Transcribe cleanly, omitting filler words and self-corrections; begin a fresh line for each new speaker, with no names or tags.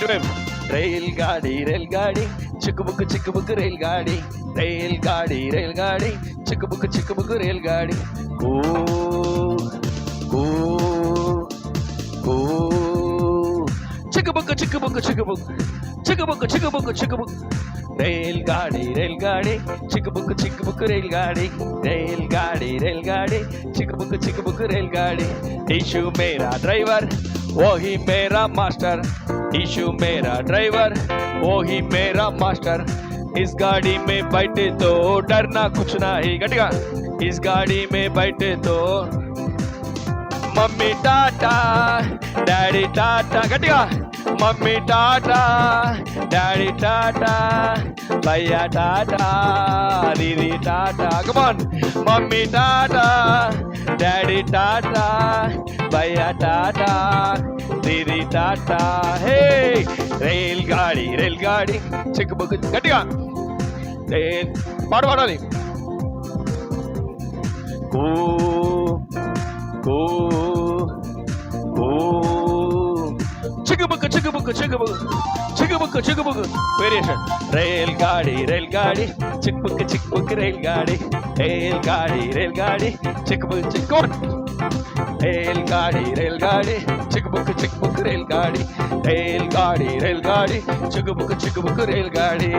ఇటువైపు रेलगाड़ी चिकबुक रेलगाड़ी चिकबुक रेलगाड़ी ओ ओ ओ चिकबुक रेलगाड़ी चिकबुक रेलगाड़ी चिकबुक रेलगाड़ी ईशु मेरा ड्राइवर वही मेरा मास्टर ईशु मेरा ड्राइवर वही मेरा मास्टर इस गाड़ी में बैठे तो डरना कुछ नहीं गटिगा इस गाड़ी में बैठे तो मम्मी टाटा डैडी टाटा गटिगा मम्मी टाटा डैडी टाटा भैया टाटा दीदी tata come on mummy tata daddy tata भैया टाटा दीदी टाटा हे रेलगाड़ी चिकबुक गट्टिगा పాడాలి కూ కూ కూ చికబుక్ వేరియేషన్ रेलगाड़ी चिकबुक रेलगाड़ी चिकबुक रेलगाड़ी चिकबुक रेलगाड़ी चिकबुक रेलगाड़ी